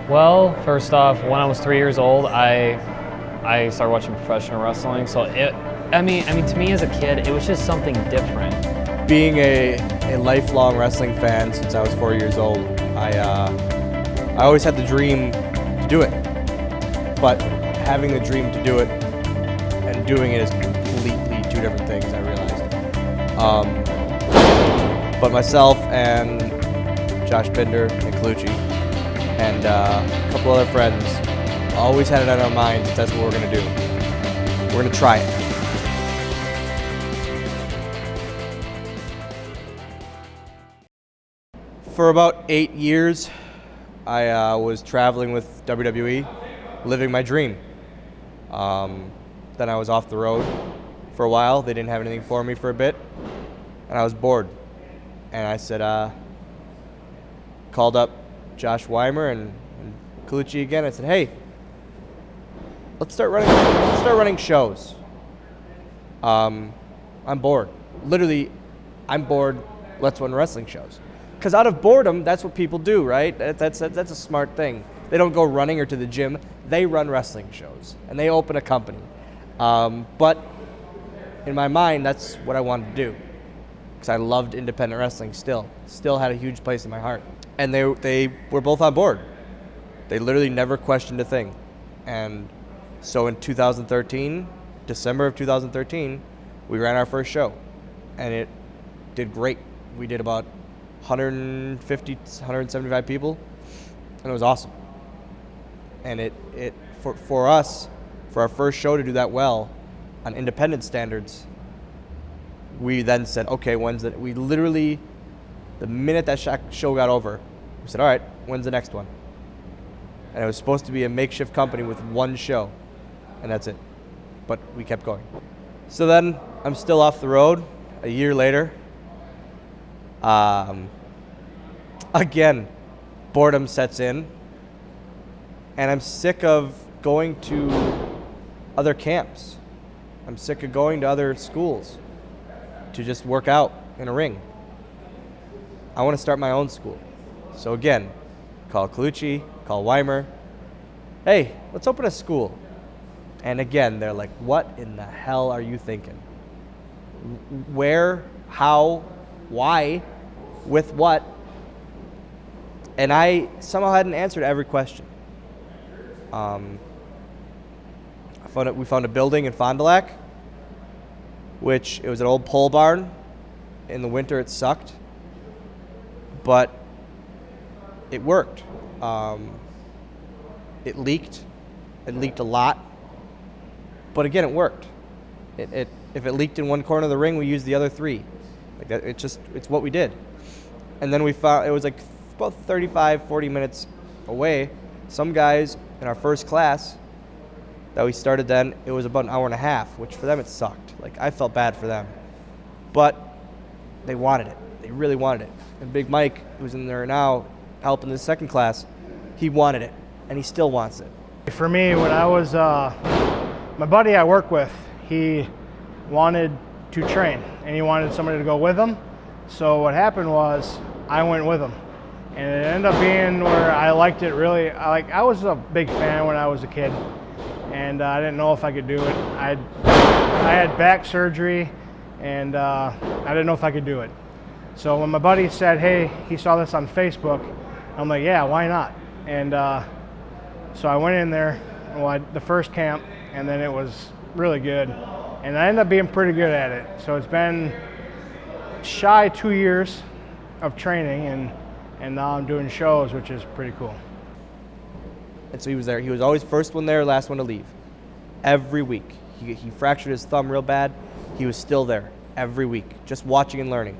Well, first off, when I was 3 years old, I started watching professional wrestling. So I mean, to me as a kid, it was just something different. Being a lifelong wrestling fan since I was 4 years old, I always had the dream to do it. But having the dream to do it and doing it is completely two different things, I realized. But myself and Josh Binder and Colucci and a couple other friends always had it on our minds that that's what we're going to do. We're going to try it. For about 8 years, I was traveling with WWE, living my dream. Then I was off the road for a while. They didn't have anything for me for a bit, and I was bored. And I said, called up Josh Weimer and Colucci again. I said, hey, let's start running shows. I'm bored. Literally, I'm bored. Let's run wrestling shows. Because out of boredom, that's what people do, right? That's a smart thing. They don't go running or to the gym. They run wrestling shows, and they open a company. But in my mind, that's what I wanted to do, because I loved independent wrestling still had a huge place in my heart. And they were both on board. They literally never questioned a thing. And so in 2013, December of 2013, we ran our first show, and it did great. We did about 150, 175 people, and it was awesome. And it for us, for our first show to do that well on independent standards, we then said, okay, we literally, the minute that show got over, we said, all right, when's the next one? And it was supposed to be a makeshift company with one show, and that's it. But we kept going. So then I'm still off the road a year later. Again, boredom sets in, and I'm sick of going to other camps. I'm sick of going to other schools to just work out in a ring. I want to start my own school. So again, call Colucci, call Weimer. Hey, let's open a school. And again, they're like, what in the hell are you thinking? Where, how, why, with what? And I somehow had an answer to every question. We found a building in Fond du Lac, which it was an old pole barn. In the winter, it sucked, but it worked. It leaked. It leaked a lot, but again, it worked. If it leaked in one corner of the ring, we used the other three. Like that, it's what we did. And then we found it was like about 35, 40 minutes away. Some guys in our first class that we started then, it was about an hour and a half, which for them it sucked. Like, I felt bad for them. But they wanted it. They really wanted it. And Big Mike, who's in there now helping the second class, he wanted it, and he still wants it. For me, when I was, my buddy I work with, he wanted to train, and he wanted somebody to go with him. So what happened was, I went with him. And it ended up being where I liked it really. I was a big fan when I was a kid, and I didn't know if I could do it. I had back surgery, and I didn't know if I could do it. So when my buddy said, hey, he saw this on Facebook, I'm like, yeah, why not? And so I went in there, the first camp, and then it was really good. And I ended up being pretty good at it. So it's been shy 2 years of training, and now I'm doing shows, which is pretty cool. And so he was there. He was always first one there, last one to leave. Every week. He fractured his thumb real bad. He was still there every week, just watching and learning.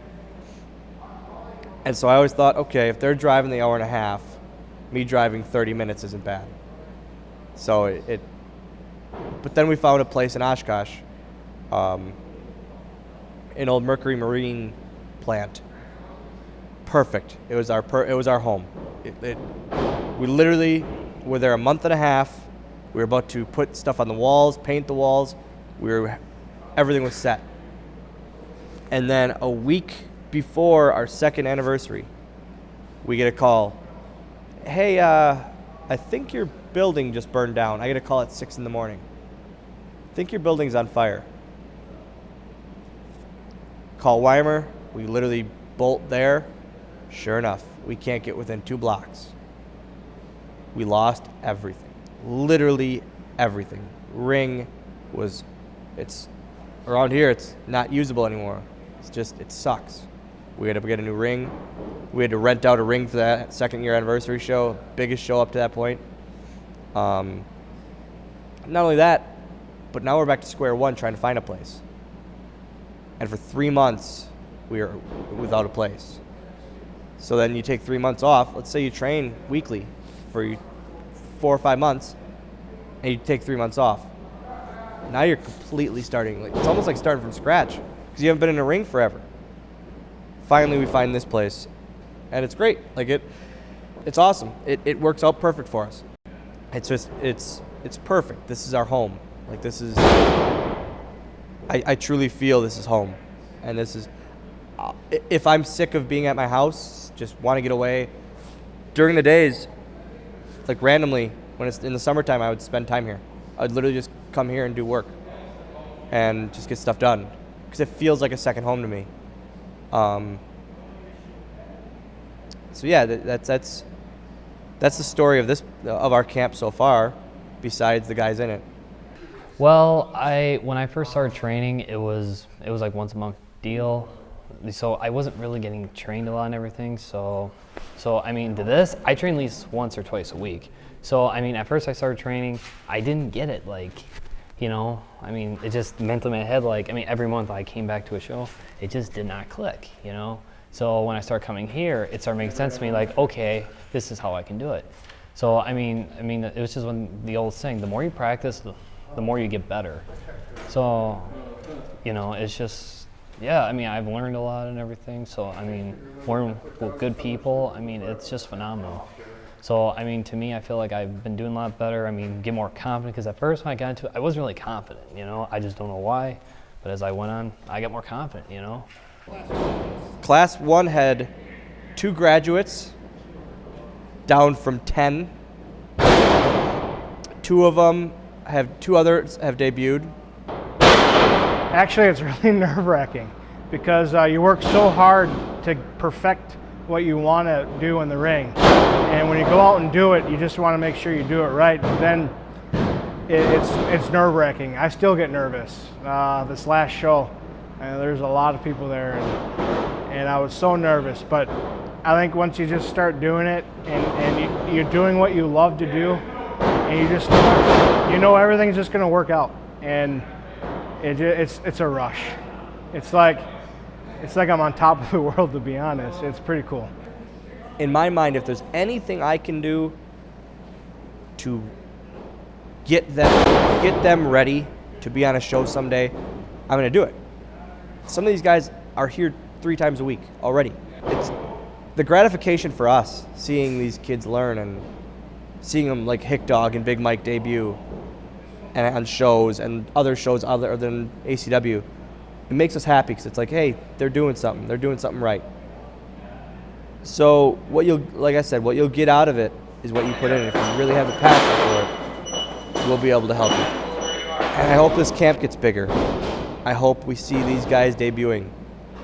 And so I always thought, okay, if they're driving the hour and a half, me driving 30 minutes isn't bad. So but then we found a place in Oshkosh, an old Mercury Marine plant. Perfect. It was our home. We literally were there a month and a half. We were about to put stuff on the walls, paint the walls. Everything was set. And then a week before our second anniversary, we get a call. Hey, I think your building just burned down. I get a call at 6 in the morning. I think your building's on fire. Call Weimer. We literally bolt there. Sure enough, we can't get within 2 blocks. We lost everything. Literally everything. Ring was, it's, around here, it's not usable anymore. It's just, it sucks. We had to get a new ring. We had to rent out a ring for that 2nd year anniversary show, biggest show up to that point. Not only that, but now we're back to square one trying to find a place. And for 3 months, we were without a place. So then you take 3 months off. Let's say you train weekly for 4 or 5 months, and you take 3 months off. Now you're completely starting. Like, it's almost like starting from scratch because you haven't been in a ring forever. Finally, we find this place, and it's great. Like it's awesome. It works out perfect for us. It's just it's perfect. This is our home. Like this is. I truly feel this is home, and this is. If I'm sick of being at my house, just want to get away. During the days, like randomly, when it's in the summertime, I would spend time here. I would literally just come here and do work, and just get stuff done, because it feels like a second home to me. So yeah, that's the story of our camp so far, besides the guys in it. Well, when I first started training, it was like once a month deal. So I wasn't really getting trained a lot and everything. So I mean, to this, I train at least once or twice a week. So I mean, at first I started training, I didn't get it. Like, you know, I mean, it just mentally in my head, like, I mean, every month I came back to a show, it just did not click, you know? So when I started coming here, it started making sense to me, like, okay, this is how I can do it. So, I mean, it was just the old saying, the more you practice, the more you get better. So, you know, it's just, yeah, I mean, I've learned a lot and everything. So, I mean, working with good people, I mean, it's just phenomenal. So, I mean, to me, I feel like I've been doing a lot better. I mean, get more confident, because at first when I got into it, I wasn't really confident, you know? I just don't know why. But as I went on, I got more confident, you know? Class 1 had 2 graduates, down from 10. 2 of them two others have debuted. Actually, it's really nerve-wracking because you work so hard to perfect what you want to do in the ring. And when you go out and do it, you just want to make sure you do it right. But then it's nerve-wracking. I still get nervous. This last show, there's a lot of people there, and I was so nervous. But I think once you just start doing it, and you're doing what you love to do, and you know everything's just going to work out, and it's a rush. It's like I'm on top of the world, to be honest. It's pretty cool. In my mind, if there's anything I can do to get them ready to be on a show someday, I'm going to do it. Some of these guys are here 3 times a week already. It's the gratification for us, seeing these kids learn and seeing them like Hick Dog and Big Mike debut and on shows and other shows other than ACW. It makes us happy because it's like, hey, they're doing something. They're doing something right. So like I said, what you'll get out of it is what you put in. If you really have a passion for it, we'll be able to help you. And I hope this camp gets bigger. I hope we see these guys debuting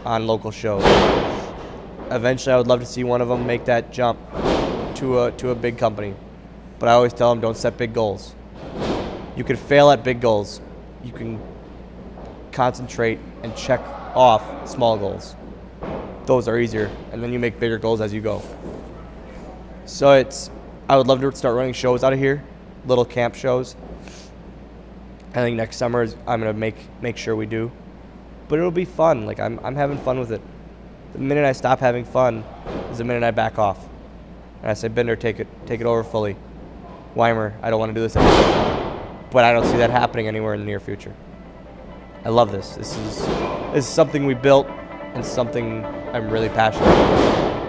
on local shows. Eventually, I would love to see one of them make that jump to a big company. But I always tell them, don't set big goals. You can fail at big goals. You can concentrate and check off small goals. Those are easier, and then you make bigger goals as you go. So I would love to start running shows out of here, little camp shows. I think next summer I'm gonna make sure we do, but it'll be fun. Like I'm having fun with it. The minute I stop having fun is the minute I back off, and I say, Bender, take it over fully. Weimer, I don't want to do this anymore. But I don't see that happening anywhere in the near future. I love this. This is something we built and something I'm really passionate about.